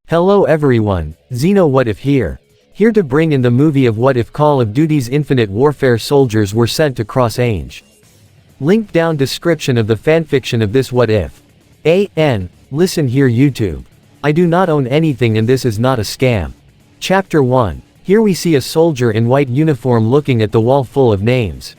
Hello everyone, Xeno What If here. Here to bring in the movie of What If Call of Duty's Infinite Warfare soldiers were sent to Cross Ange. Link down description of the fanfiction of this What If. Listen here YouTube. I do not own anything and this is not a scam. Chapter 1. Here we see a soldier in white uniform looking at the wall full of names.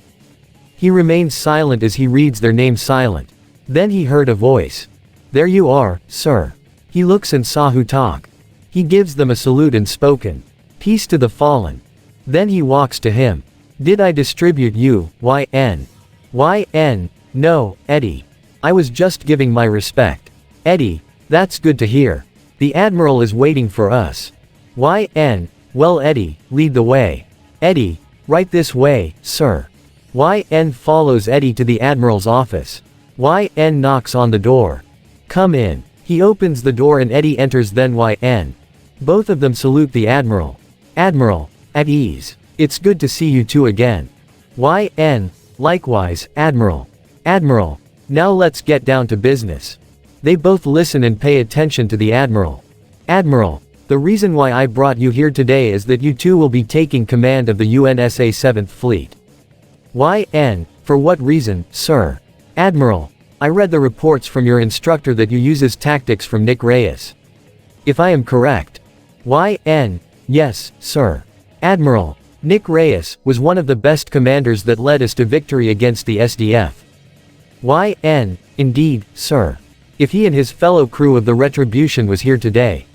He remains silent as he reads their names silent. Then he heard a voice. There you are, sir. He looks and saw who talk. He gives them a salute and spoken. Peace to the fallen. Then he walks to him. Did I distribute you, YN? YN, no, Eddie. I was just giving my respect. Eddie, that's good to hear. The Admiral is waiting for us. YN, well Eddie, lead the way. Eddie, right this way, sir. YN follows Eddie to the Admiral's office. YN knocks on the door. Come in. He opens the door and Eddie enters, then YN. Both of them salute the Admiral. Admiral, at ease. It's good to see you two again. YN, likewise, Admiral. Admiral, now let's get down to business. They both listen and pay attention to the Admiral. Admiral, the reason why I brought you here today is that you two will be taking command of the UNSA 7th Fleet. YN, for what reason, sir? Admiral, I read the reports from your instructor that you uses tactics from Nick Reyes. If I am correct. YN, yes, sir. Admiral, Nick Reyes was one of the best commanders that led us to victory against the SDF. YN, indeed, sir. If he and his fellow crew of the Retribution was here today.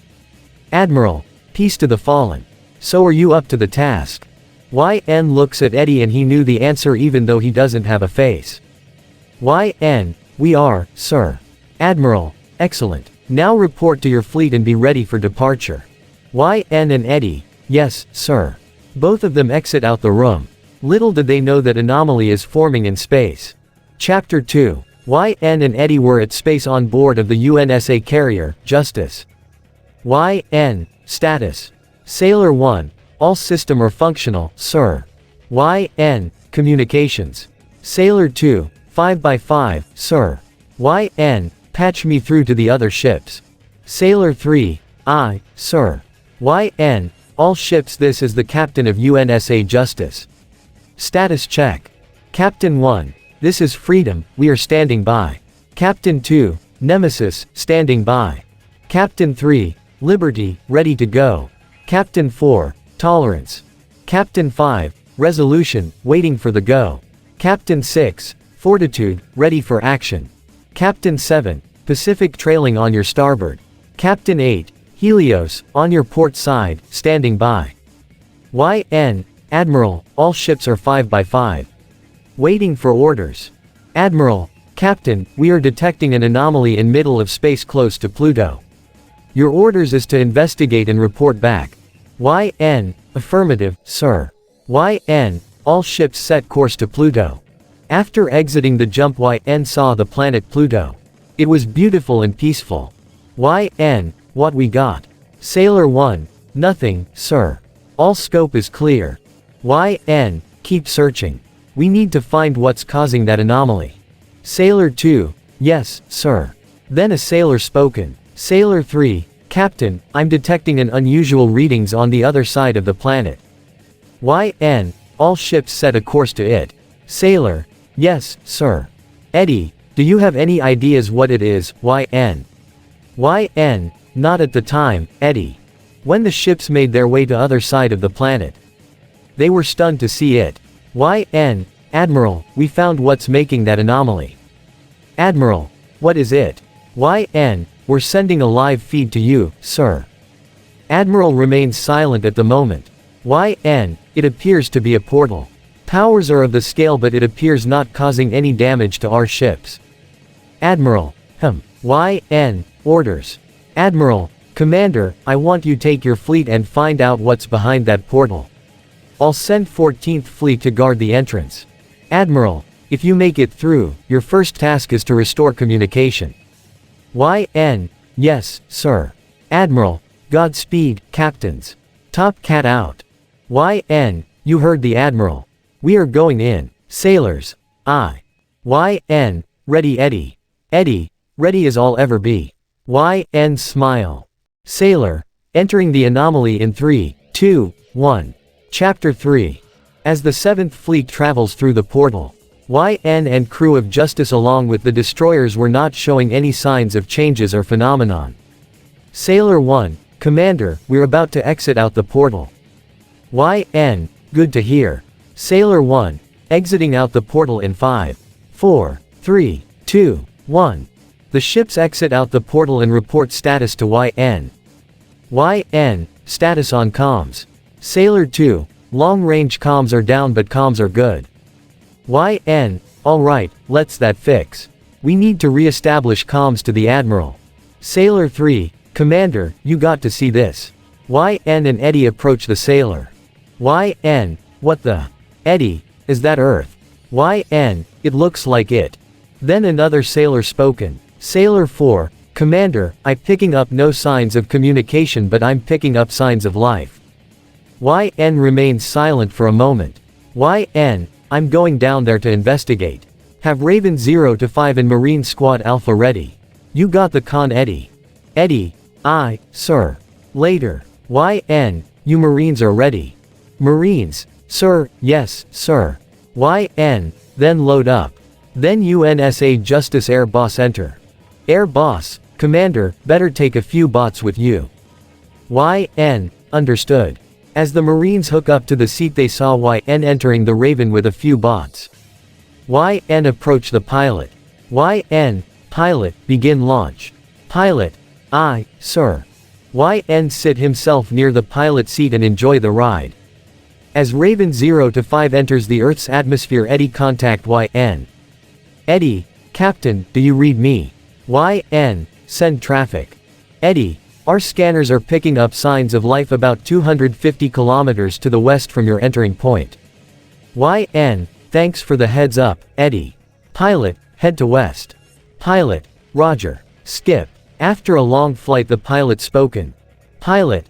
Admiral, peace to the fallen. So are you up to the task? YN looks at Eddie and he knew the answer even though he doesn't have a face. YN, we are, sir. Admiral, excellent. Now report to your fleet and be ready for departure. YN and Eddie, yes, sir. Both of them exit out the room. Little did they know that anomaly is forming in space. Chapter 2. YN and Eddie were at space on board of the UNSA carrier, Justice. YN, status. Sailor 1, all system are functional, sir. YN, communications. Sailor 2, 5x5, sir. YN, patch me through to the other ships. Sailor 3, sir. YN, all ships. This is the captain of UNSA Justice. Status check. Captain 1, this is Freedom, we are standing by. Captain 2, Nemesis, standing by. Captain 3, Liberty, ready to go. Captain 4, Tolerance. Captain 5, Resolution, waiting for the go. Captain 6, Fortitude, ready for action. Captain 7, Pacific trailing on your starboard. Captain 8, Helios, on your port side, standing by. YN, Admiral, all ships are 5x5. Waiting for orders. Admiral, Captain, we are detecting an anomaly in middle of space close to Pluto. Your orders is to investigate and report back. YN, affirmative, sir. YN, all ships set course to Pluto. After exiting the jump, YN saw the planet Pluto. It was beautiful and peaceful. YN, what we got? Sailor 1, nothing, sir. All scope is clear. YN, keep searching. We need to find what's causing that anomaly. Sailor 2, yes, sir. Then a sailor spoken. Sailor 3, Captain, I'm detecting an unusual readings on the other side of the planet. YN, all ships set a course to it. Sailor, yes, sir. Eddie, do you have any ideas what it is? YN. YN, not at the time, Eddie. When the ships made their way to other side of the planet, they were stunned to see it. YN, Admiral, we found what's making that anomaly. Admiral, what is it? YN, we're sending a live feed to you, sir. Admiral remains silent at the moment. YN, it appears to be a portal. Powers are of the scale but it appears not causing any damage to our ships. Admiral, YN, orders. Admiral, Commander, I want you take your fleet and find out what's behind that portal. I'll send 14th Fleet to guard the entrance. Admiral, if you make it through, your first task is to restore communication. YN, yes, sir. Admiral, Godspeed, captains. Top Cat out. YN, you heard the Admiral. We are going in. Sailors. YN, ready Eddie. Eddie, ready as I'll ever be. YN smile. Sailor, entering the anomaly in 3, 2, 1. Chapter 3. As the 7th Fleet travels through the portal, YN and crew of Justice along with the destroyers were not showing any signs of changes or phenomenon. Sailor 1, Commander, we're about to exit out the portal. YN, good to hear. Sailor 1, exiting out the portal in 5, 4, 3, 2, 1. The ships exit out the portal and report status to YN. YN, status on comms. Sailor 2, long-range comms are down but comms are good. YN, alright, let's that fix. We need to re-establish comms to the Admiral. Sailor 3, Commander, you got to see this. YN and Eddie approach the sailor. YN, what the? Eddie, is that Earth? YN, it looks like it. Then another sailor spoken. Sailor 4, Commander, I'm picking up no signs of communication but I'm picking up signs of life. YN remains silent for a moment. YN, I'm going down there to investigate. Have Raven 0 to 5 and Marine Squad Alpha ready. You got the con Eddie. Eddie, aye, sir. Later. YN, you Marines are ready. Marines, sir, yes, sir. YN, then load up. Then UNSA Justice Air Boss enter. Air Boss, Commander, better take a few bots with you. YN, understood. As the Marines hook up to the seat they saw YN entering the Raven with a few bots. YN approach the pilot. YN, pilot, begin launch. Pilot, aye, sir. YN sit himself near the pilot seat and enjoy the ride. As Raven 0 to 5 enters the Earth's atmosphere, Eddie contact YN. Eddie, Captain, do you read me? YN, send traffic. Eddie, our scanners are picking up signs of life about 250 kilometers to the west from your entering point. YN, thanks for the heads up, Eddie. Pilot, head to west. Pilot, Roger. Skip. After a long flight the pilot spoken. Pilot,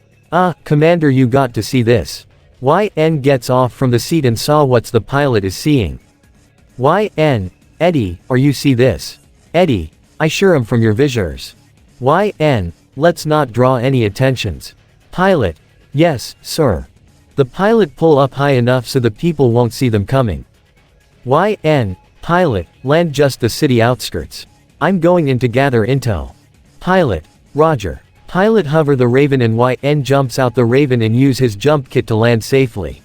Commander, you got to see this. YN gets off from the seat and saw what's the pilot is seeing. YN, Eddie, or you see this. Eddie, I sure am from your visors. YN, let's not draw any attentions. Pilot, yes, sir. The pilot pull up high enough so the people won't see them coming. YN, pilot, land just the city outskirts. I'm going in to gather intel. Pilot, Roger. Pilot hover the Raven and YN jumps out the Raven and use his jump kit to land safely.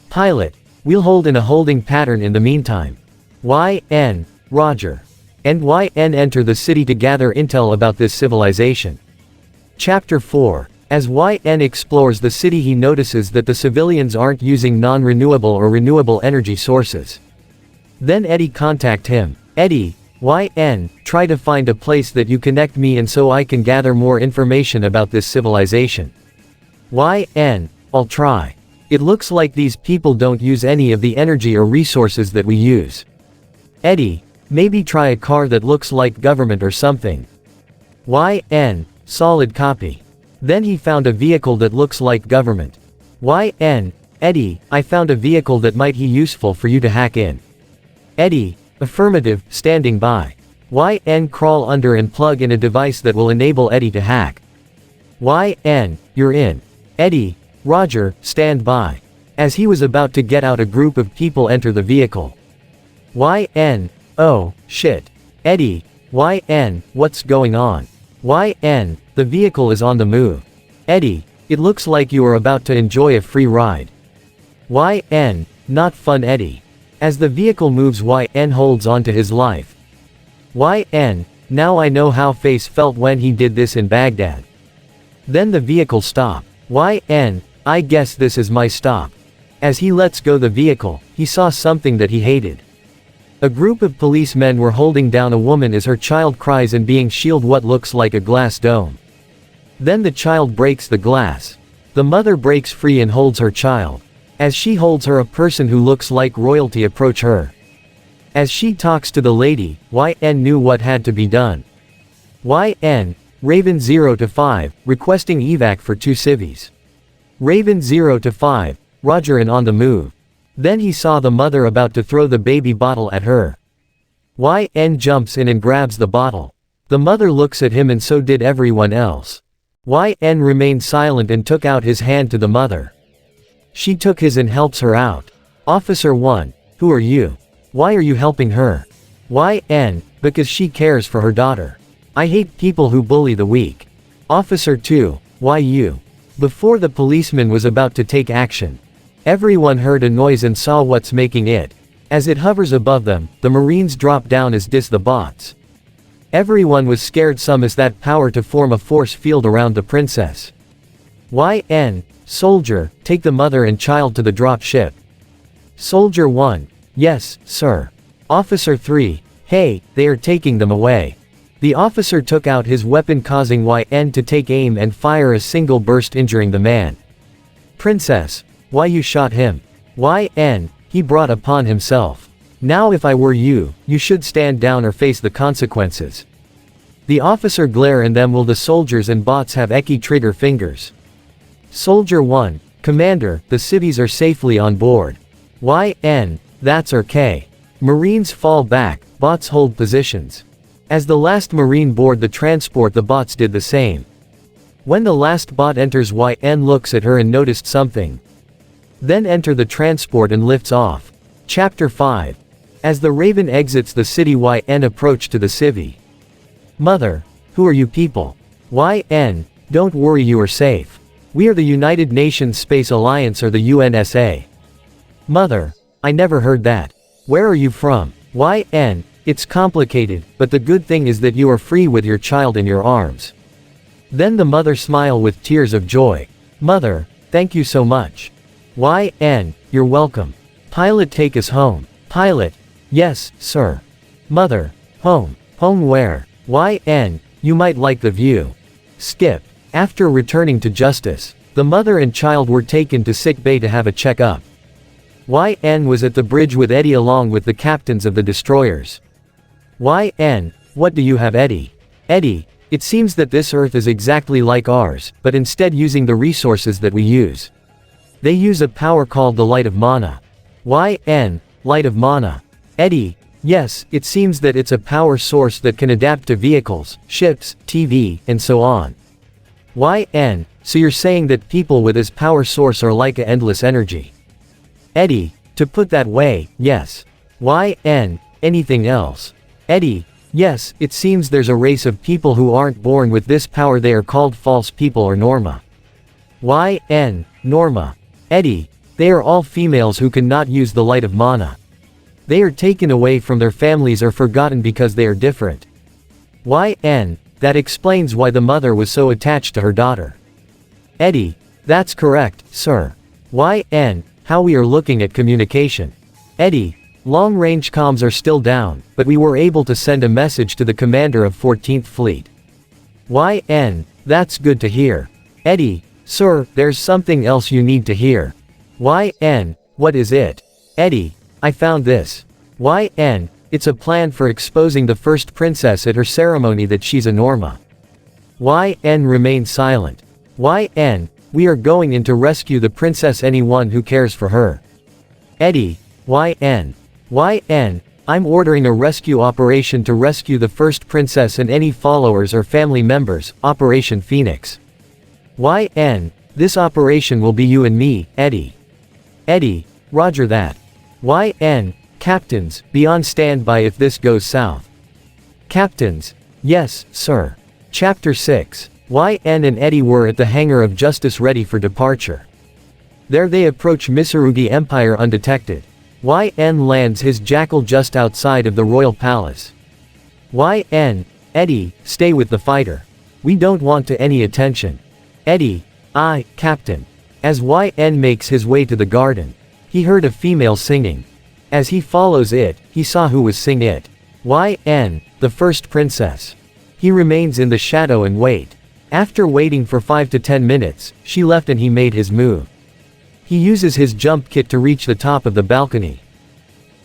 Pilot, we'll hold in a holding pattern in the meantime. YN, Roger. And YN enter the city to gather intel about this civilization. Chapter 4. As YN explores the city he notices that the civilians aren't using non-renewable or renewable energy sources. Then Eddie contact him. Eddie, YN, try to find a place that you connect me and so I can gather more information about this civilization. YN, I'll try. It looks like these people don't use any of the energy or resources that we use. Eddie, maybe try a car that looks like government or something. YN, solid copy. Then he found a vehicle that looks like government. YN, Eddie, I found a vehicle that might be useful for you to hack in. Eddie, affirmative, standing by. YN crawl under and plug in a device that will enable Eddie to hack. YN, you're in. Eddie, Roger, stand by. As he was about to get out, a group of people enter the vehicle. YN, oh, shit. Eddie, YN, what's going on? YN, the vehicle is on the move. Eddie, it looks like you are about to enjoy a free ride. YN, not fun Eddie. As the vehicle moves, YN holds on to his life. YN, now I know how Face felt when he did this in Baghdad. Then the vehicle stopped. YN, I guess this is my stop. As he lets go the vehicle, he saw something that he hated. A group of policemen were holding down a woman as her child cries and being shielded what looks like a glass dome. Then the child breaks the glass. The mother breaks free and holds her child. As she holds her, a person who looks like royalty approach her. As she talks to the lady, YN knew what had to be done. YN, Raven 0 to 5, requesting evac for 2 civvies. Raven 0 to 5, Roger and on the move. Then he saw the mother about to throw the baby bottle at her. YN jumps in and grabs the bottle. The mother looks at him and so did everyone else. YN remained silent and took out his hand to the mother. She took his and helps her out. Officer 1. Who are you? Why are you helping her? YN. Because she cares for her daughter. I hate people who bully the weak. Officer 2. Why you? Before the policeman was about to take action, everyone heard a noise and saw what's making it. As it hovers above them, the Marines drop down as dis the bots. Everyone was scared. Some is that power to form a force field around the princess. YN. Soldier, take the mother and child to the drop ship. Soldier 1. Yes, sir. Officer 3. Hey, they are taking them away. The officer took out his weapon, causing YN to take aim and fire a single burst, injuring the man. Princess. Why you shot him? YN. He brought upon himself. Now if I were you, you should stand down or face the consequences. The officer glare and them will the soldiers and bots have Eki trigger fingers. Soldier 1. Commander, the civvies are safely on board. YN. That's okay. Marines fall back, bots hold positions. As the last Marine board the transport, the bots did the same. When the last bot enters, YN looks at her and noticed something. Then enter the transport and lifts off. Chapter 5. As the Raven exits the city, YN approach to the civvy. Mother. Who are you people? YN. Don't worry, you are safe. We are the United Nations Space Alliance, or the UNSA. Mother. I never heard that. Where are you from? YN. It's complicated, but the good thing is that you are free with your child in your arms. Then the mother smile with tears of joy. Mother, thank you so much. YN. You're welcome. Pilot, take us home. Pilot. Yes, sir. Mother. Home. Home where? YN. You might like the view. Skip. After returning to justice, the mother and child were taken to sick bay to have a checkup. YN was at the bridge with Eddie along with the captains of the destroyers. YN. What do you have, Eddie? Eddie. It seems that this Earth is exactly like ours, but instead using the resources that we use. They use a power called the light of mana. YN. Light of mana. Eddie. Yes, it seems that it's a power source that can adapt to vehicles, ships, TV, and so on. YN. So you're saying that people with this power source are like a endless energy? Eddie. To put that way, yes. YN. Anything else? Eddie. Yes, it seems there's a race of people who aren't born with this power. They are called false people or Norma. YN. Norma. Eddie. They are all females who cannot use the light of mana. They are taken away from their families or forgotten because they are different. YN. That explains why the mother was so attached to her daughter. Eddie. That's correct, sir. YN. How we are looking at communication. Eddie. Long-range comms are still down, but we were able to send a message to the commander of 14th Fleet. YN. That's good to hear. Eddie. Sir, there's something else you need to hear. YN. What is it? Eddie. I found this. YN. It's a plan for exposing the first princess at her ceremony that she's a Norma. YN remained silent. YN. We are going in to rescue the princess, anyone who cares for her. Eddie. YN. YN. I'm ordering a rescue operation to rescue the first princess and any followers or family members, Operation Phoenix. YN. This operation will be you and me, Eddie. Eddie. Roger that. YN. Captains, be on standby if this goes south. Captains. Yes, sir. Chapter 6. YN and Eddie were at the hangar of Justice ready for departure. There they approach Mitsurugi Empire undetected. YN lands his jackal just outside of the royal palace. YN. Eddie, stay with the fighter. We don't want to any attention. Eddie. Aye, Captain. As YN makes his way to the garden, he heard a female singing. As he follows it, he saw who was singing it. YN. The first princess. He remains in the shadow and wait. After waiting for 5 to 10 minutes, she left and he made his move. He uses his jump kit to reach the top of the balcony.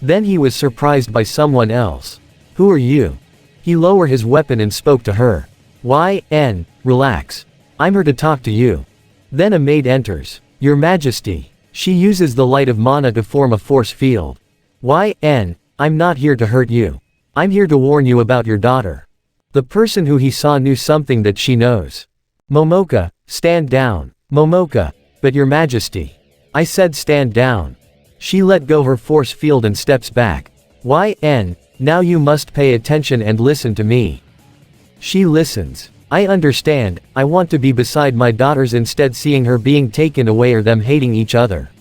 Then he was surprised by someone else. Who are you? He lowered his weapon and spoke to her. YN. Relax. I'm here to talk to you. Then a maid enters. Your Majesty. She uses the light of mana to form a force field. YN. I'm not here to hurt you. I'm here to warn you about your daughter. The person who he saw knew something that she knows. Momoka, stand down. Momoka, but your majesty. I said stand down. She let go her force field and steps back. YN, now you must pay attention and listen to me. She listens. I understand, I want to be beside my daughters instead seeing her being taken away or them hating each other.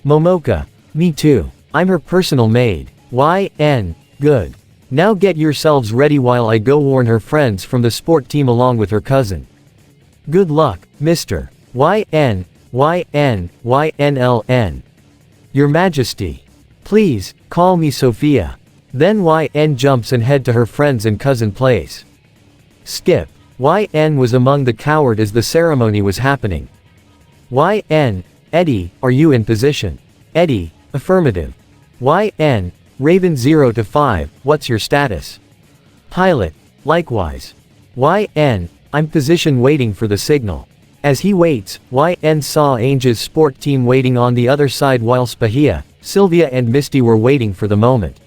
Momoka, me too. I'm her personal maid. YN, good. Now get yourselves ready while I go warn her friends from the sport team along with her cousin. Good luck, Mr. YN, YN, YNLN. Your Majesty. Please, call me Sophia. Then YN jumps and head to her friends and cousin place. Skip. YN was among the coward as the ceremony was happening. YN, Eddie, are you in position? Eddie, affirmative. YN, Raven 0 to 5, what's your status? Pilot, likewise. YN, I'm position waiting for the signal. As he waits, YN saw Ange's sport team waiting on the other side while Spahia, Sylvia and Misty were waiting for the moment.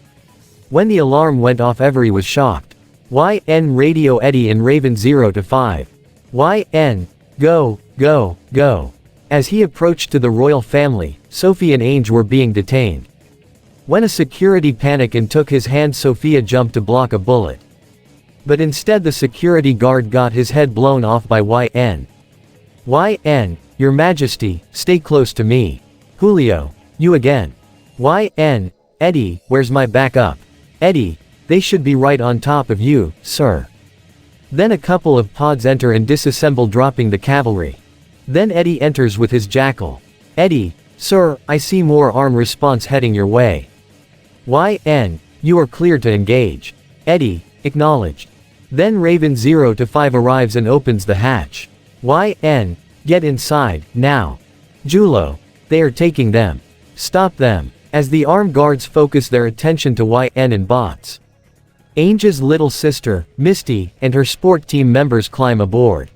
When the alarm went off everyone was shocked. YN radio Eddie and Raven 0 to 5. YN, go, go, go. As he approached to the royal family, Sophie and Ange were being detained. When a security panicked and took his hand, Sophia jumped to block a bullet. But instead the security guard got his head blown off by YN. YN, Your Majesty, stay close to me. Julio, you again. YN, Eddie, where's my backup? Eddie, they should be right on top of you, sir. Then a couple of pods enter and disassemble, dropping the cavalry. Then Eddie enters with his jackal. Eddie, sir, I see more arm response heading your way. YN, you are cleared to engage. Eddie, acknowledged. Then Raven 0 to 5 arrives and opens the hatch. YN, get inside, now. Julo, they are taking them. Stop them. As the armed guards focus their attention to YN and bots. Ange's little sister, Misty, and her sport team members climb aboard.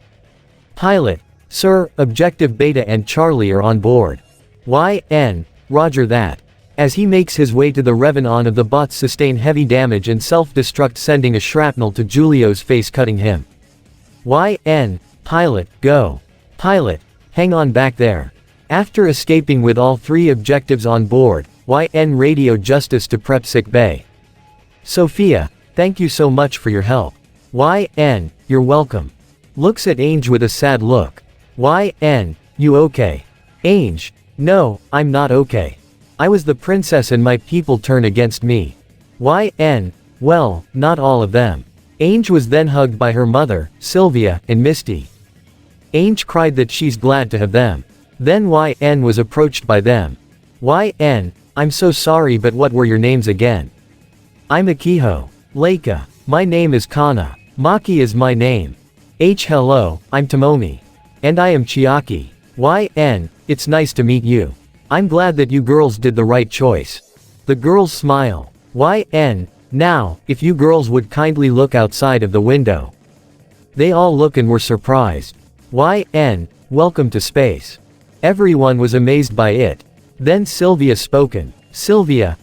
Pilot, sir, Objective Beta and Charlie are on board. YN, roger that. As he makes his way to the Revenant of the bots sustain heavy damage and self-destruct, sending a shrapnel to Julio's face, cutting him. YN, pilot, go. Pilot, hang on back there. After escaping with all three objectives on board, YN radio Justice to prep sick bay. Sophia, thank you so much for your help. YN, you're welcome. Looks at Ange with a sad look. YN, you okay? Ange, no, I'm not okay. I was the princess and my people turned against me. YN, well, not all of them. Ange was then hugged by her mother, Sylvia, and Misty. Ange cried that she's glad to have them. Then YN was approached by them. YN, I'm so sorry, but what were your names again? I'm Akiho. Leica. My name is Kana. Maki is my name. Hello, I'm Tomomi. And I am Chiaki. YN, it's nice to meet you. I'm glad that you girls did the right choice. The girls smile. YN, now, if you girls would kindly look outside of the window. They all look and were surprised. YN, welcome to space. Everyone was amazed by it. Then Sylvia spoken. Sylvia,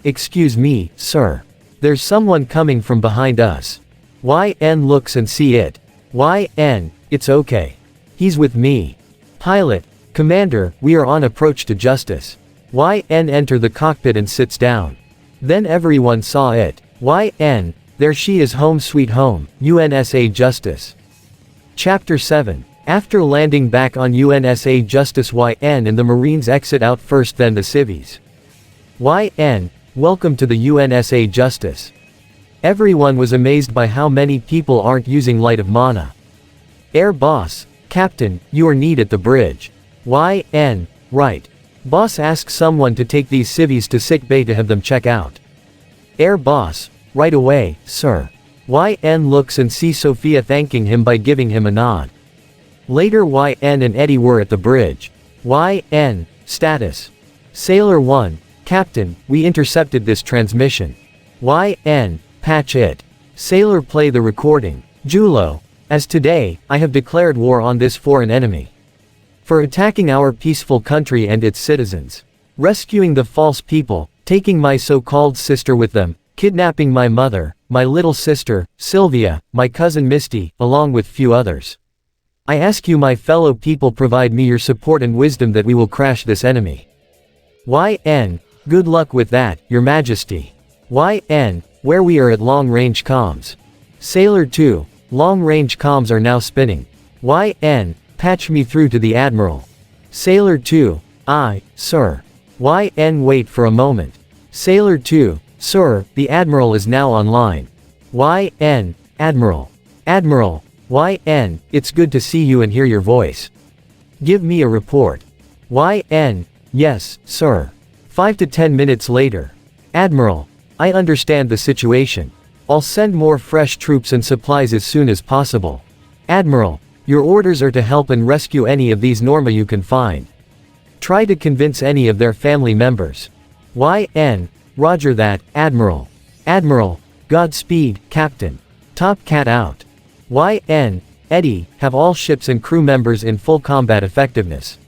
excuse me, sir. There's someone coming from behind us. YN looks and see it. YN, it's okay. He's with me. Pilot, Commander, we are on approach to Justice. YN enter the cockpit and sits down. Then everyone saw it. YN, there she is, home sweet home, UNSA Justice. Chapter 7. After landing back on UNSA Justice, YN and the Marines exit out first, then the civvies. YN, welcome to the UNSA Justice. Everyone was amazed by how many people aren't using Light of Mana. Air Boss, Captain, you are needed at the bridge. YN, right. Boss asks someone to take these civvies to sick bay to have them check out. Air Boss, right away, sir. YN looks and sees Sophia thanking him by giving him a nod. Later YN and Eddie were at the bridge. YN, status. Sailor 1, Captain, we intercepted this transmission. YN, patch it. Sailor, play the recording. Julo, as today, I have declared war on this foreign enemy. For attacking our peaceful country and its citizens. Rescuing the false people, taking my so-called sister with them, kidnapping my mother, my little sister, Sylvia, my cousin Misty, along with few others. I ask you my fellow people, provide me your support and wisdom that we will crash this enemy. YN, good luck with that, your majesty. YN, where we are at long-range comms. Sailor 2, long-range comms are now spinning. YN, patch me through to the admiral. Sailor 2, aye, sir. YN, wait for a moment. Sailor 2, sir, the admiral is now online. YN, admiral. Admiral. YN, it's good to see you and hear your voice. Give me a report. YN, yes, sir. 5 to 10 minutes later. Admiral, I understand the situation. I'll send more fresh troops and supplies as soon as possible. Admiral, your orders are to help and rescue any of these Norma you can find. Try to convince any of their family members. YN, roger that, Admiral. Admiral, Godspeed, Captain. Top Cat out. YN, Eddie, have all ships and crew members in full combat effectiveness.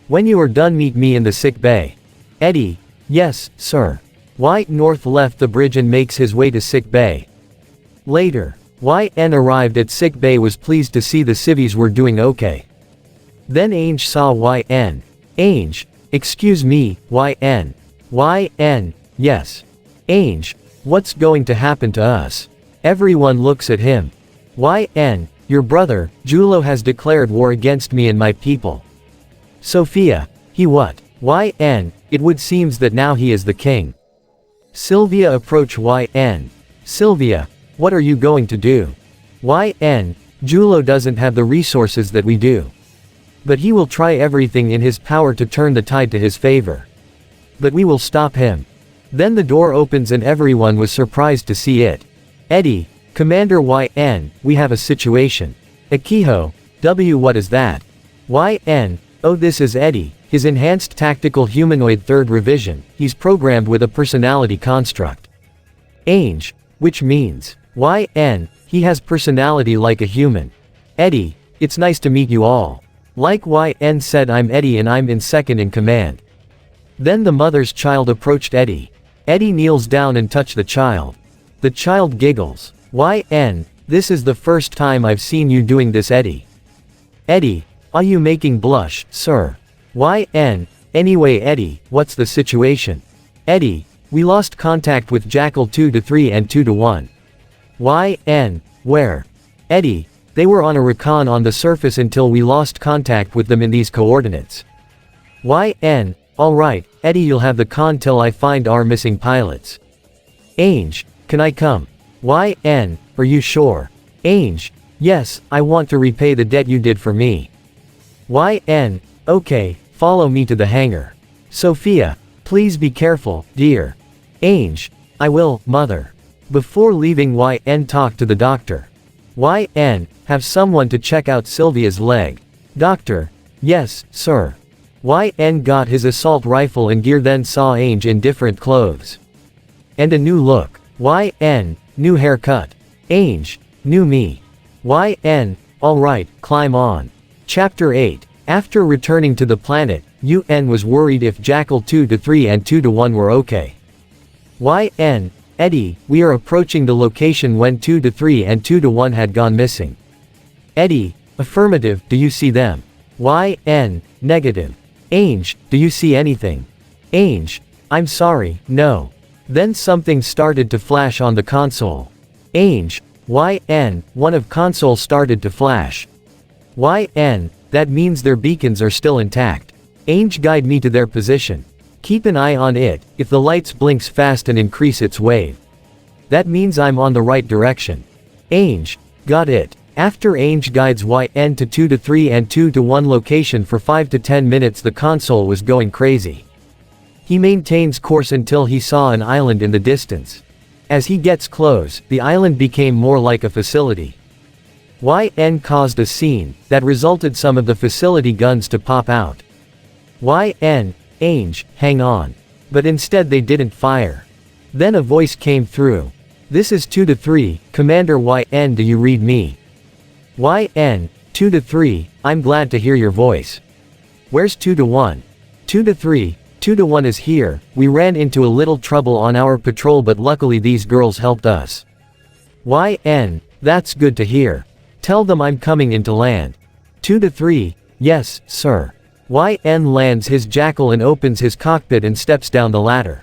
When you are done, meet me in the sick bay. Eddie, yes, sir. North left the bridge and makes his way to sick bay. Later, YN arrived at sick bay, was pleased to see the civvies were doing okay. Then Ange saw YN. Ange, excuse me, YN. YN, yes. Ange, what's going to happen to us? Everyone looks at him. YN, your brother, Julo has declared war against me and my people. Sophia, he what? YN, it would seems that now he is the king. Sylvia approach YN. Sylvia, what are you going to do? YN, Julo doesn't have the resources that we do. But he will try everything in his power to turn the tide to his favor. But we will stop him. Then the door opens and everyone was surprised to see it. Eddie, Commander YN, we have a situation. Akiho, W, what is that? YN, oh, this is Eddie, his enhanced tactical humanoid 3rd revision, he's programmed with a personality construct. Ange, which means, YN, he has personality like a human. Eddie, it's nice to meet you all. Like YN said, I'm Eddie and I'm in second in command. Then the mother's child approached Eddie. Eddie kneels down and touched the child. The child giggles. YN, this is the first time I've seen you doing this, Eddie. Eddie, are you making blush, sir? YN, anyway Eddie, what's the situation? Eddie, we lost contact with Jackal 2-3 and 2-1. YN, where? Eddie, they were on a recon on the surface until we lost contact with them in these coordinates. YN, alright, Eddie, you'll have the con till I find our missing pilots. Ange, can I come? YN, are you sure? Ange, yes, I want to repay the debt you did for me. YN, okay, follow me to the hangar. Sophia, please be careful, dear. Ange, I will, mother. Before leaving, YN talk to the doctor. YN, have someone to check out Sylvia's leg. Doctor, yes, sir. YN got his assault rifle and gear, then saw Ange in different clothes. And a new look. YN, new haircut. Ange, new me. YN, alright, climb on. Chapter 8. After returning to the planet, UN was worried if Jackal 2-3 and 2-1 were okay. YN, Eddie, we are approaching the location when 2-3 and 2-1 had gone missing. Eddie, affirmative, do you see them? YN, negative. Ange, do you see anything? Ange, I'm sorry, no. Then something started to flash on the console. Ange, YN, one of console started to flash. YN, that means their beacons are still intact. Ange, guide me to their position. Keep an eye on it, if the lights blinks fast and increase its wave. That means I'm on the right direction. Ange, got it. After Ange guides YN to 2-3 and 2-1 location for 5 to 10 minutes, the console was going crazy. He maintains course until he saw an island in the distance. As he gets close, the island became more like a facility. YN caused a scene that resulted some of the facility guns to pop out. YN, Ange, hang on. But instead they didn't fire. Then a voice came through. This is 2-3, Commander YN, do you read me? YN, 2-3, I'm glad to hear your voice. Where's 2-1? 2-3, 2-1 is here, we ran into a little trouble on our patrol but luckily these girls helped us. YN, that's good to hear. Tell them I'm coming into land. 2 to 3, yes, sir. YN lands his jackal and opens his cockpit and steps down the ladder.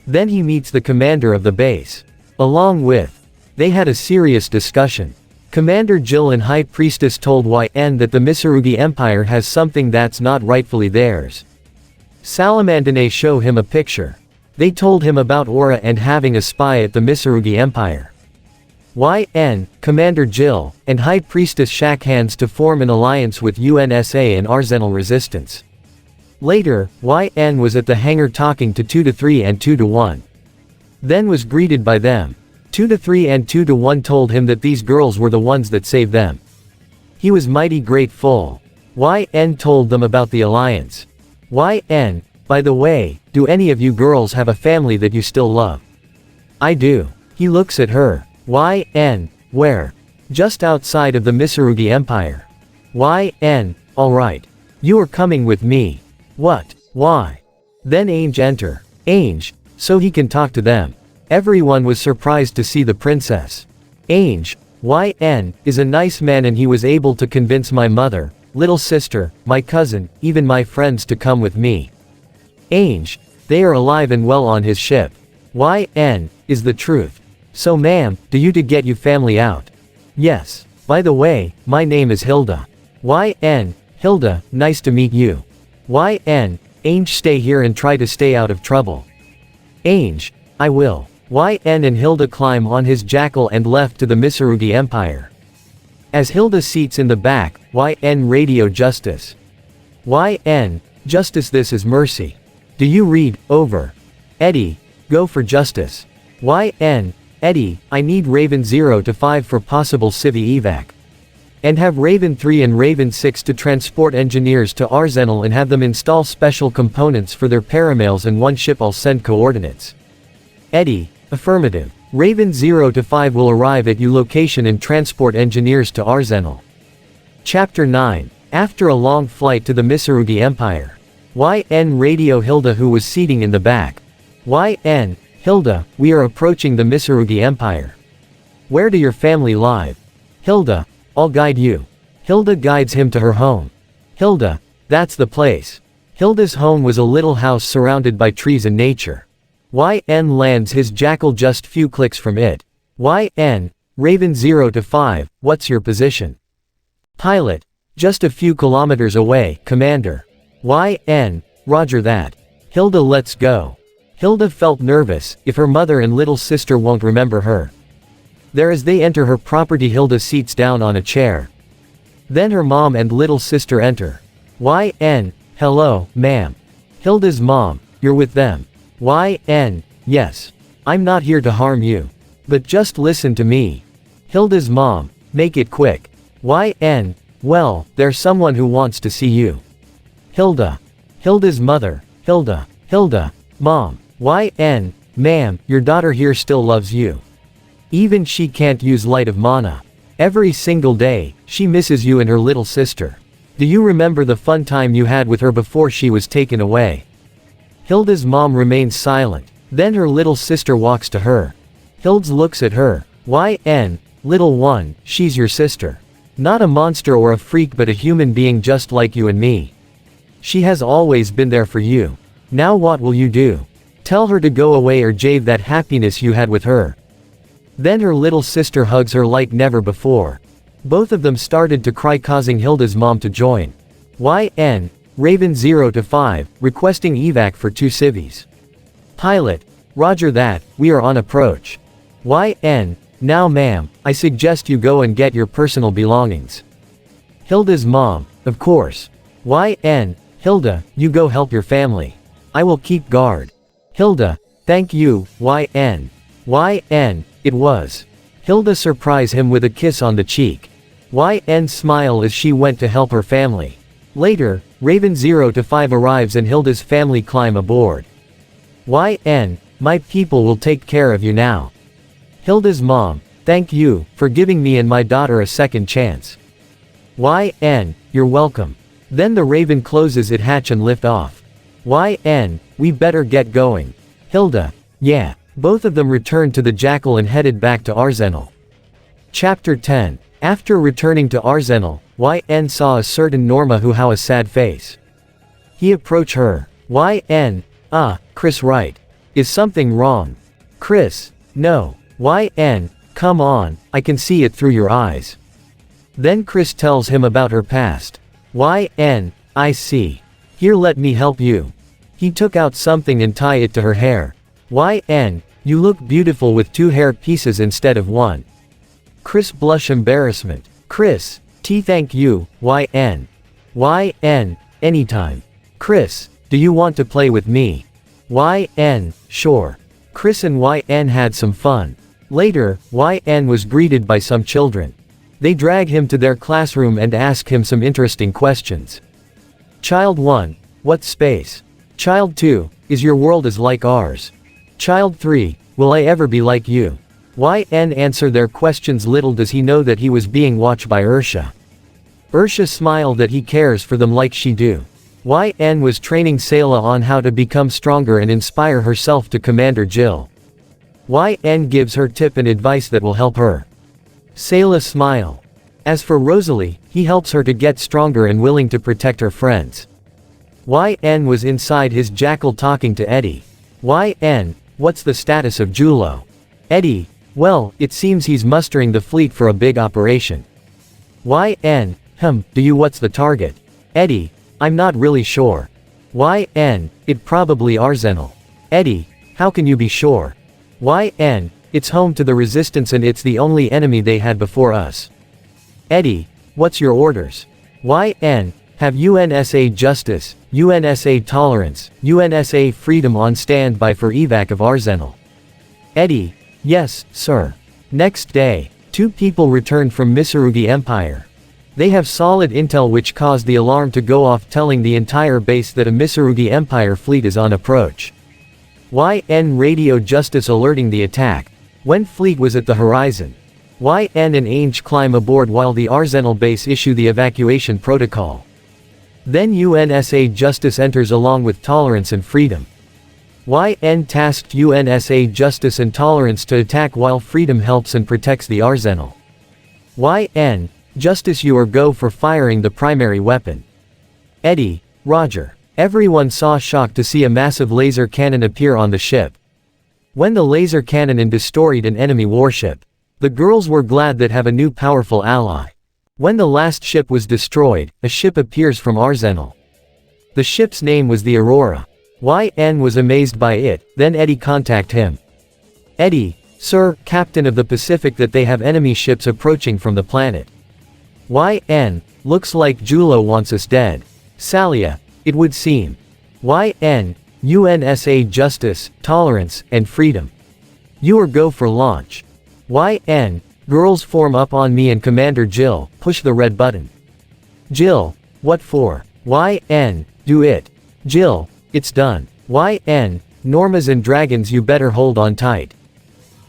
Then he meets the commander of the base. Along with, they had a serious discussion. Commander Jill and High Priestess told YN that the Mitsurugi Empire has something that's not rightfully theirs. Salamandine show him a picture. They told him about Aura and having a spy at the Mitsurugi Empire. YN, Commander Jill, and High Priestess shake hands to form an alliance with UNSA and Arsenal Resistance. Later, YN was at the hangar talking to 2 to 3 and 2 to 1. Then was greeted by them. 2 to 3 and 2 to 1 told him that these girls were the ones that saved them. He was mighty grateful. YN told them about the alliance. YN, by the way, do any of you girls have a family that you still love? I do. He looks at her. YN, where? Just outside of the Mitsurugi Empire. YN, alright. You are coming with me. What? Why? Then Ange enter. Ange, so he can talk to them. Everyone was surprised to see the princess. Ange, YN, is a nice man and he was able to convince my mother, little sister, my cousin, even my friends to come with me. Ange, they are alive and well on his ship. YN, is the truth. So ma'am, do you to get you family out? Yes. By the way, my name is Hilda. YN, Hilda, nice to meet you. YN, Ange stay here and try to stay out of trouble. Ange, I will. YN and Hilda climb on his jackal and left to the Mitsurugi Empire. As Hilda seats in the back, YN radio Justice. YN, Justice this is Mercy. Do you read, over. Eddie, go for Justice. YN, Eddie, I need Raven 0 to 5 for possible Civi evac. And have Raven 3 and Raven 6 to transport engineers to Arsenal and have them install special components for their paramails and one ship I'll send coordinates. Eddie, affirmative. Raven 0 to 5 will arrive at your location and transport engineers to Arsenal. Chapter 9. After a long flight to the Mitsurugi Empire. YN radio Hilda who was seating in the back. YN, Hilda, we are approaching the Mitsurugi Empire. Where do your family live? Hilda, I'll guide you. Hilda guides him to her home. Hilda, that's the place. Hilda's home was a little house surrounded by trees and nature. YN lands his jackal just few clicks from it. YN, Raven 0 to 5, what's your position? Pilot, just a few kilometers away, Commander. YN, roger that. Hilda let's go. Hilda felt nervous, if her mother and little sister won't remember her. There as they enter her property Hilda seats down on a chair. Then her mom and little sister enter. YN, hello, ma'am. Hilda's mom, you're with them. YN, yes. I'm not here to harm you. But just listen to me. Hilda's mom, make it quick. YN, well, there's someone who wants to see you. Hilda. Hilda's mother, Hilda, mom. YN, ma'am, your daughter here still loves you. Even she can't use light of mana. Every single day, she misses you and her little sister. Do you remember the fun time you had with her before she was taken away? Hilda's mom remains silent. Then her little sister walks to her. Hilda looks at her. YN, little one, she's your sister. Not a monster or a freak but a human being just like you and me. She has always been there for you. Now what will you do? Tell her to go away or jave that happiness you had with her. Then her little sister hugs her like never before. Both of them started to cry causing Hilda's mom to join. YN, Raven 0 to 5, requesting evac for 2 civis. Pilot, roger that, we are on approach. YN, now ma'am, I suggest you go and get your personal belongings. Hilda's mom, of course. YN, Hilda, you go help your family. I will keep guard. Hilda, thank you, YN. YN, it was. Hilda surprised him with a kiss on the cheek. YN smile as she went to help her family. Later, Raven 0 to 5 arrives and Hilda's family climb aboard. YN, my people will take care of you now. Hilda's mom, thank you, for giving me and my daughter a second chance. YN, you're welcome. Then the Raven closes its hatch and lift off. YN, we better get going. Hilda, yeah. Both of them returned to the jackal and headed back to Arsenal. Chapter 10. After returning to Arsenal, YN saw a certain Norma who had a sad face. He approached her. YN, Chris right. Is something wrong? Chris, no. YN, come on, I can see it through your eyes. Then Chris tells him about her past. YN, I see. Here, let me help you. He took out something and tied it to her hair. YN, you look beautiful with 2 hair pieces instead of 1. Chris blush embarrassment. Chris, thank you, YN. YN, anytime. Chris, do you want to play with me? YN, sure. Chris and YN had some fun. Later, YN was greeted by some children. They drag him to their classroom and ask him some interesting questions. Child 1, what's space? Child 2, is your world as like ours? Child 3, will I ever be like you? YN answered their questions. Little does he know that he was being watched by Ursha. Ursha smiled that he cares for them like she do. YN was training Sayla on how to become stronger and inspire herself to Commander Jill. YN gives her tip and advice that will help her. Sayla smile. As for Rosalie, he helps her to get stronger and willing to protect her friends. YN was inside his jackal talking to Eddie. YN, what's the status of Julo? Eddie, well, it seems he's mustering the fleet for a big operation. YN, do you what's the target? Eddie, I'm not really sure. YN, it probably Arsenal. Eddie, how can you be sure? YN, it's home to the resistance and it's the only enemy they had before us. Eddie, what's your orders? YN, have UNSA Justice, UNSA Tolerance, UNSA Freedom on standby for evac of Arsenal. Eddie, yes, sir. Next day, 2 people returned from Mitsurugi Empire. They have solid intel which caused the alarm to go off, telling the entire base that a Mitsurugi Empire fleet is on approach. YN radio Justice alerting the attack. When fleet was at the horizon. YN and Ange climb aboard while the Arsenal base issue the evacuation protocol. Then UNSA Justice enters along with Tolerance and Freedom. YN tasked UNSA Justice and Tolerance to attack while Freedom helps and protects the Arsenal. YN, Justice, you are go for firing the primary weapon. Eddie, roger. Everyone saw shocked to see a massive laser cannon appear on the ship. When the laser cannon destroyed an enemy warship, the girls were glad that have a new powerful ally. When the last ship was destroyed, a ship appears from Arsenal. The ship's name was the Aurora. YN was amazed by it, then Eddie contact him. Eddie, sir, Captain of the Pacific, that they have enemy ships approaching from the planet. YN, looks like Julo wants us dead. Salia, it would seem. YN, UNSA Justice, Tolerance, and Freedom. You are go for launch. YN, girls form up on me and Commander Jill, push the red button. Jill, what for? YN, do it. Jill, it's done. YN, Normas and dragons, you better hold on tight.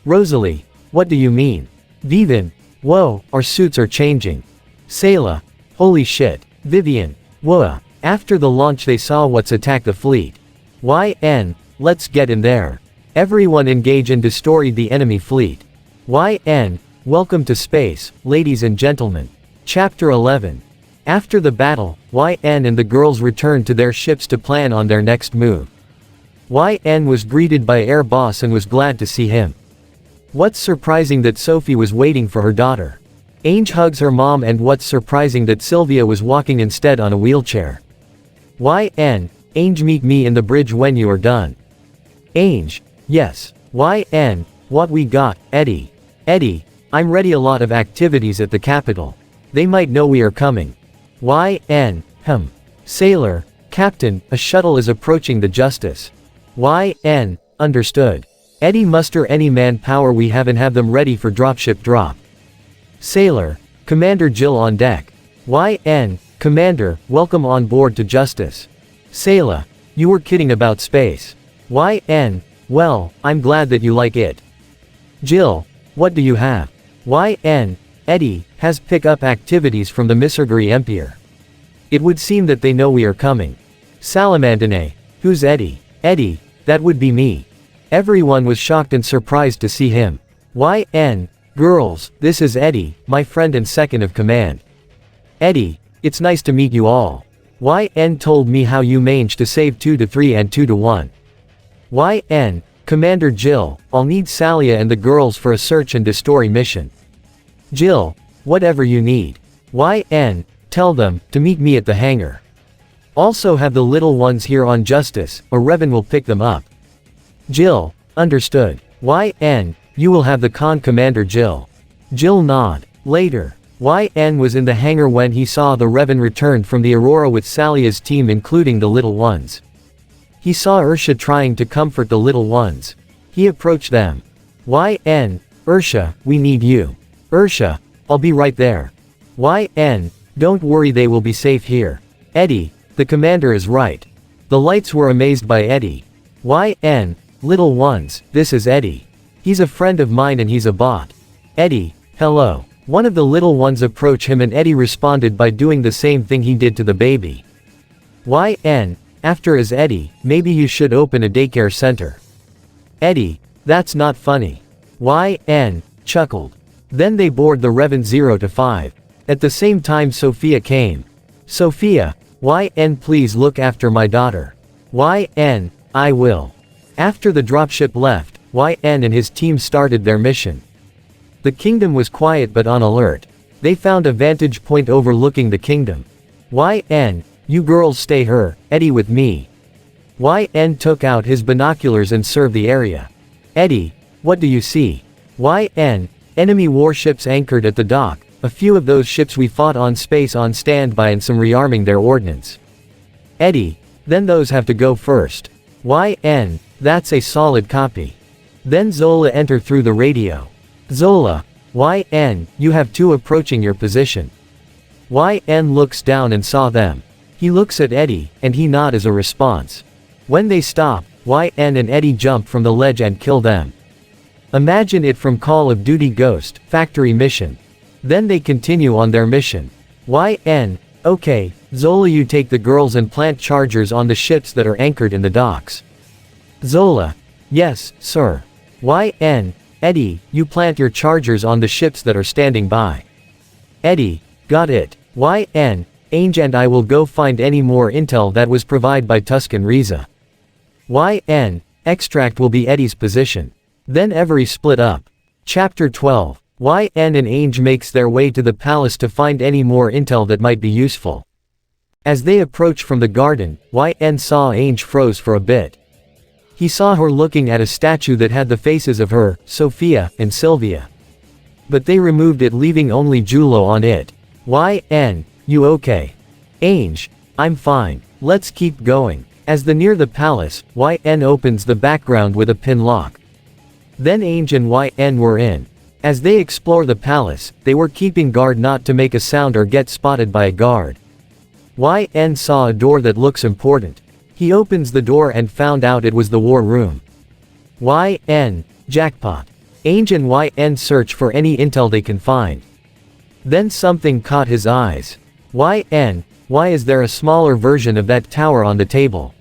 Rosalie, what do you mean? Vivian, whoa, our suits are changing. Sayla, holy shit. Vivian, whoa. After the launch they saw what's attack the fleet. YN, let's get in there. Everyone engage and destroy the enemy fleet. YN, welcome to space, ladies and gentlemen. Chapter 11. After the battle, YN and the girls returned to their ships to plan on their next move. YN was greeted by Air Boss and was glad to see him. What's surprising that Sophie was waiting for her daughter. Ange hugs her mom, and what's surprising that Sylvia was walking instead on a wheelchair. YN, Ange, meet me in the bridge when you are done. Ange, yes. YN, what we got, Eddie? Eddie, I'm ready, a lot of activities at the capital. They might know we are coming. YN, Sailor, Captain, a shuttle is approaching the Justice. YN, understood. Eddie, muster any manpower we have and have them ready for dropship drop. Sailor, Commander Jill on deck. YN, Commander, welcome on board to Justice. Sayla, you were kidding about space. YN, well, I'm glad that you like it. Jill, what do you have? YN, Eddie, has pick-up activities from the Mitsurugi Empire. It would seem that they know we are coming. Salamandine, who's Eddie? Eddie, that would be me. Everyone was shocked and surprised to see him. YN, Girls, this is Eddie, my friend and second of command. Eddie, it's nice to meet you all. YN told me how you managed to save 2 to 3 and 2 to 1. YN, Commander Jill, I'll need Salia and the girls for a search and destroy mission. Jill, whatever you need. YN, tell them to meet me at the hangar. Also have the little ones here on Justice, or Revan will pick them up. Jill, understood. YN, you will have the con Commander Jill. Jill nod. Later. YN was in the hangar when he saw the Revan return from the Aurora with Salia's team including the little ones. He saw Ursha trying to comfort the little ones. He approached them. YN, Ursha, we need you. Ursha, I'll be right there. YN, don't worry, they will be safe here. Eddie, the commander is right. The lights were amazed by Eddie. YN, little ones, this is Eddie. He's a friend of mine and he's a bot. Eddie, hello. One of the little ones approached him and Eddie responded by doing the same thing he did to the baby. YN, after is Eddie, maybe you should open a daycare center. Eddie, that's not funny. YN, chuckled. Then they board the Revan 0 to 5. At the same time Sophia came. Sophia, YN please look after my daughter. YN, I will. After the dropship left, YN and his team started their mission. The kingdom was quiet but on alert. They found a vantage point overlooking the kingdom. YN, you girls stay here, Eddie with me. YN took out his binoculars and surveyed the area. Eddie, what do you see? YN, enemy warships anchored at the dock, a few of those ships we fought on space on standby and some rearming their ordnance. Eddie, then those have to go first. YN, that's a solid copy. Then Zola entered through the radio. Zola, YN, you have 2 approaching your position. YN looks down and saw them. He looks at Eddie, and he nods as a response. When they stop, YN and Eddie jump from the ledge and kill them. Imagine it from Call of Duty Ghost, factory mission. Then they continue on their mission. YN, okay, Zola you take the girls and plant chargers on the ships that are anchored in the docks. Zola, yes, sir. YN, Eddie, you plant your chargers on the ships that are standing by. Eddie, got it. YN, Ange and I will go find any more intel that was provided by Tuscan Riza. YN, extract will be Eddie's position. Then every split up. Chapter 12. YN and Ange makes their way to the palace to find any more intel that might be useful. As they approach from the garden, YN saw Ange froze for a bit. He saw her looking at a statue that had the faces of her, Sophia, and Sylvia. But they removed it leaving only Julo on it. YN, you okay? Ange, I'm fine. Let's keep going. As they near the palace, YN opens the background with a pin lock. Then Ange and YN were in. As they explore the palace, they were keeping guard not to make a sound or get spotted by a guard. YN saw a door that looks important. He opens the door and found out it was the war room. YN, jackpot. Ange and YN search for any intel they can find. Then something caught his eyes. YN, why is there a smaller version of that tower on the table?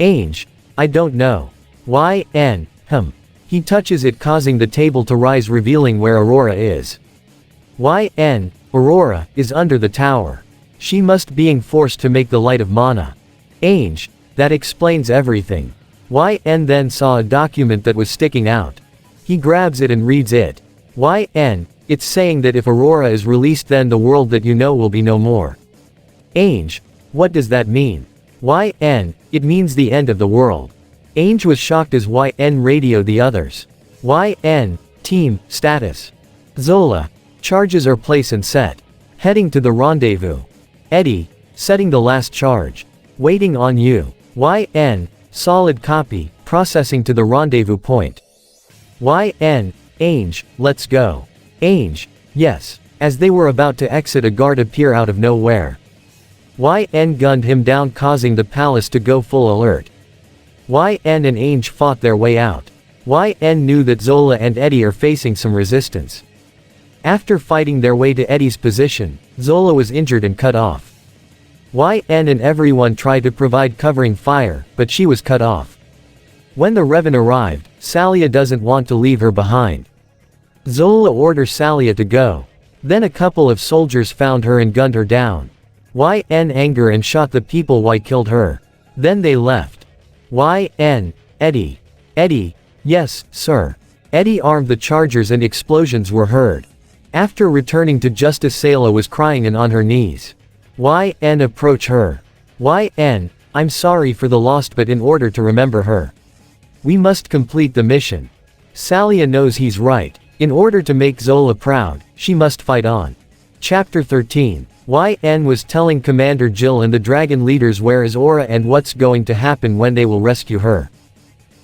Ange, I don't know. YN, He touches it causing the table to rise revealing where Aurora is. YN, Aurora, is under the tower. She must being forced to make the light of mana. Ange, that explains everything. YN then saw a document that was sticking out. He grabs it and reads it. YN, it's saying that if Aurora is released then the world that you know will be no more. Ange, what does that mean? YN, it means the end of the world. Ange was shocked as YN radioed the others. YN, team, status. Zola, charges are placed and set. Heading to the rendezvous. Eddie, setting the last charge. Waiting on you. YN, solid copy, processing to the rendezvous point. YN, Ange, let's go. Ange, yes. As they were about to exit a guard appear out of nowhere. YN gunned him down causing the palace to go full alert. YN and Ange fought their way out. YN knew that Zola and Eddie are facing some resistance. After fighting their way to Eddie's position, Zola was injured and cut off. YN and everyone tried to provide covering fire, but she was cut off. When the Revan arrived, Salia doesn't want to leave her behind. Zola orders Salia to go. Then a couple of soldiers found her and gunned her down. YN anger and shot the people why killed her. Then they left. YN, Eddie. Eddie, yes, sir. Eddie armed the chargers and explosions were heard. After returning to Justice, Sala was crying and on her knees. YN approach her. YN, I'm sorry for the lost, but in order to remember her, we must complete the mission. Salia knows he's right. In order to make Zola proud, she must fight on. Chapter 13. YN was telling Commander Jill and the dragon leaders where is Aura and what's going to happen when they will rescue her.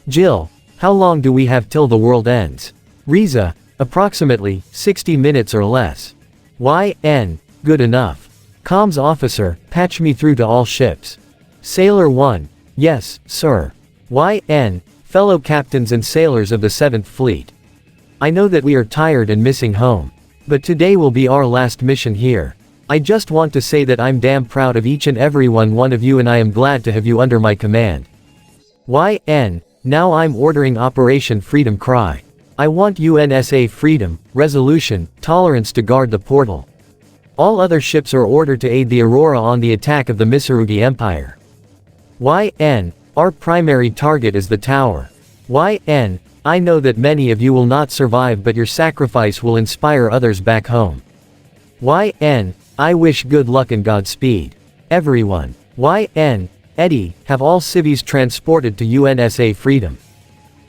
Jill, how long do we have till the world ends? Riza, approximately 60 minutes or less. YN, good enough. Comms officer, patch me through to all ships. Sailor 1, yes, sir. YN, fellow captains and sailors of the 7th Fleet. I know that we are tired and missing home. But today will be our last mission here. I just want to say that I'm damn proud of each and every one of you, and I am glad to have you under my command. YN, now I'm ordering Operation Freedom Cry. I want UNSA Freedom, Resolution, Tolerance to guard the portal. All other ships are ordered to aid the Aurora on the attack of the Misurugi Empire. YN, our primary target is the tower. YN, I know that many of you will not survive, but your sacrifice will inspire others back home. YN, I wish good luck and Godspeed. Everyone. YN, Eddie, have all civvies transported to UNSA Freedom.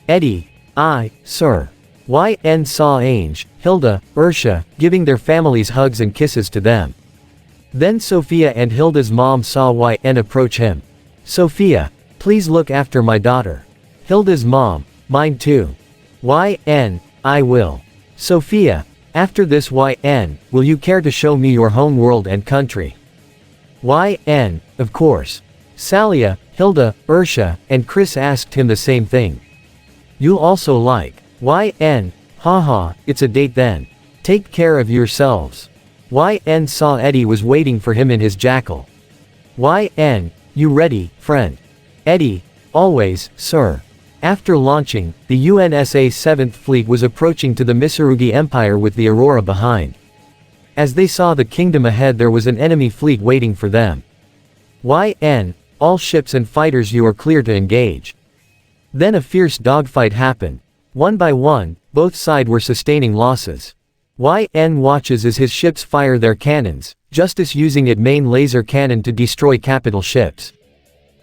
Eddie, aye, sir. YN saw Ange, Hilda, Ursha, giving their families hugs and kisses to them. Then Sophia and Hilda's mom saw YN approach him. Sophia, please look after my daughter. Hilda's mom, mine too. YN, I will. Sophia, after this YN, will you care to show me your home world and country? YN, of course. Salia, Hilda, Ursha, and Chris asked him the same thing. You'll also like. YN, haha, it's a date then. Take care of yourselves. YN saw Eddie was waiting for him in his jackal. YN, you ready, friend? Eddie, always, sir. After launching, the UNSA 7th Fleet was approaching to the Misurugi Empire with the Aurora behind. As they saw the kingdom ahead, there was an enemy fleet waiting for them. YN, all ships and fighters, you are clear to engage. Then a fierce dogfight happened. One by one, both sides were sustaining losses. YN watches as his ships fire their cannons, Justice using its main laser cannon to destroy capital ships,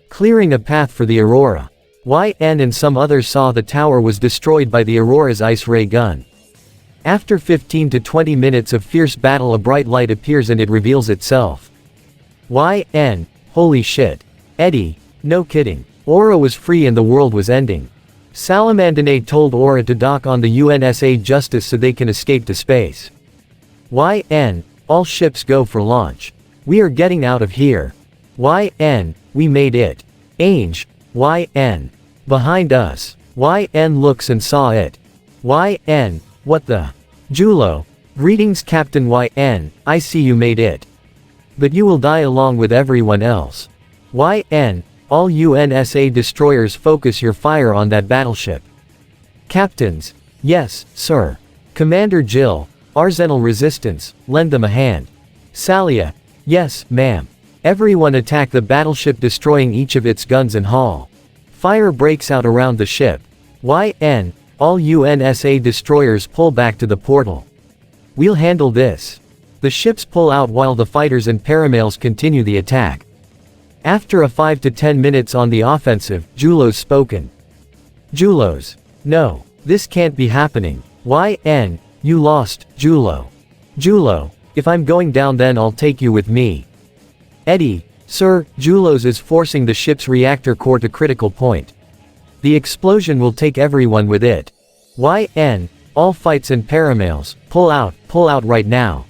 clearing a path for the Aurora. YN and some others saw the tower was destroyed by the Aurora's ice ray gun. After 15 to 20 minutes of fierce battle, a bright light appears and it reveals itself. YN, holy shit. Eddie, no kidding. Aura was free and the world was ending. Salamandine told Aura to dock on the UNSA Justice so they can escape to space. YN, all ships go for launch. We are getting out of here. YN, we made it. Ange, YN, behind us. YN looks and saw it. YN, what the? Julo, greetings Captain YN, I see you made it. But you will die along with everyone else. YN, all UNSA destroyers focus your fire on that battleship. Captains, yes, sir. Commander Jill, Arsenal Resistance, lend them a hand. Salia, yes, ma'am. Everyone attack the battleship, destroying each of its guns and hull. Fire breaks out around the ship. YN, all UNSA destroyers pull back to the portal. We'll handle this. The ships pull out while the fighters and paramails continue the attack. After a 5 to 10 minutes on the offensive, Julo's spoken. Julos, no, this can't be happening. YN, you lost, Julo. Julo, if I'm going down then I'll take you with me. Eddie, sir, Julos is forcing the ship's reactor core to critical point. The explosion will take everyone with it. YN, all fights and paramails, pull out right now.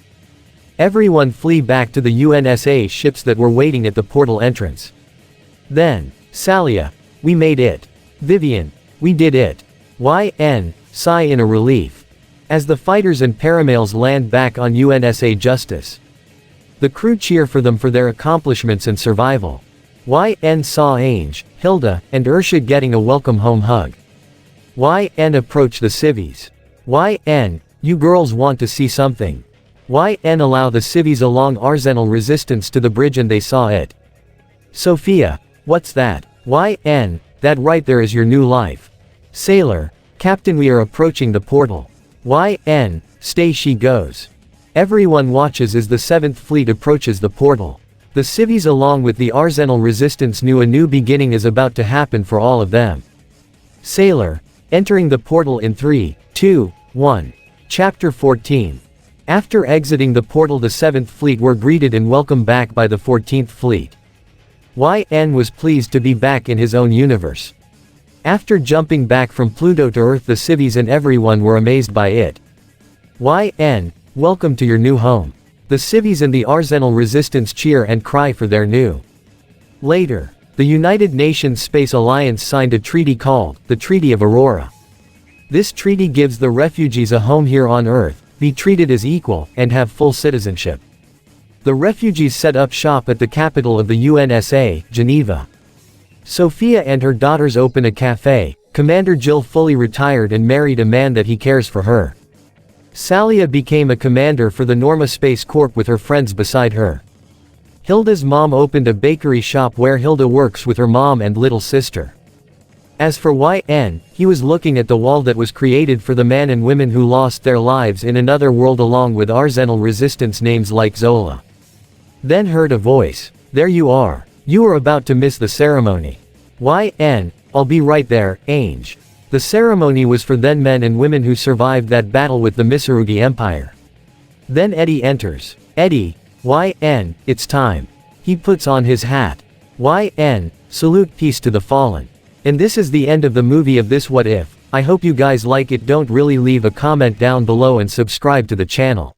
Everyone flee back to the UNSA ships that were waiting at the portal entrance. Then, Salia, we made it. Vivian, we did it. YN, sigh in a relief. As the fighters and paramails land back on UNSA Justice, the crew cheer for them for their accomplishments and survival. YN saw Ange, Hilda, and Ursha getting a welcome home hug. YN approached the civvies. YN, You girls want to see something. YN allow the civvies along Arsenal resistance to the bridge and they saw it. Sophia, what's that? YN, that right there is your new life. Sailor, Captain, we are approaching the portal. YN, stay, she goes. Everyone watches as the 7th Fleet approaches the portal. The civvies along with the Arsenal resistance knew a new beginning is about to happen for all of them. Sailor, entering the portal in 3, 2, 1. Chapter 14. After exiting the portal, the 7th Fleet were greeted and welcomed back by the 14th Fleet. YN was pleased to be back in his own universe. After jumping back from Pluto to Earth, the civvies and everyone were amazed by it. YN, welcome to your new home. The civvies and the Arsenal resistance cheer and cry for their new. Later, the United Nations Space Alliance signed a treaty called the Treaty of Aurora. This treaty gives the refugees a home here on Earth, be treated as equal, and have full citizenship. The refugees set up shop at the capital of the UNSA, Geneva. Sophia and her daughters open a cafe. Commander Jill fully retired and married a man that he cares for her. Salia became a commander for the Norma Space Corp with her friends beside her. Hilda's mom opened a bakery shop where Hilda works with her mom and little sister. As for YN, he was looking at the wall that was created for the men and women who lost their lives in another world along with Arsenal resistance names like Zola. Then heard a voice. There you are. You are about to miss the ceremony. YN, I'll be right there, Ange. The ceremony was for then men and women who survived that battle with the Misurugi Empire. Then Eddie enters. Eddie, YN, it's time. He puts on his hat. YN, salute, peace to the fallen. And this is the end of the movie of this What If. I hope you guys like it. Don't really leave a comment down below and subscribe to the channel.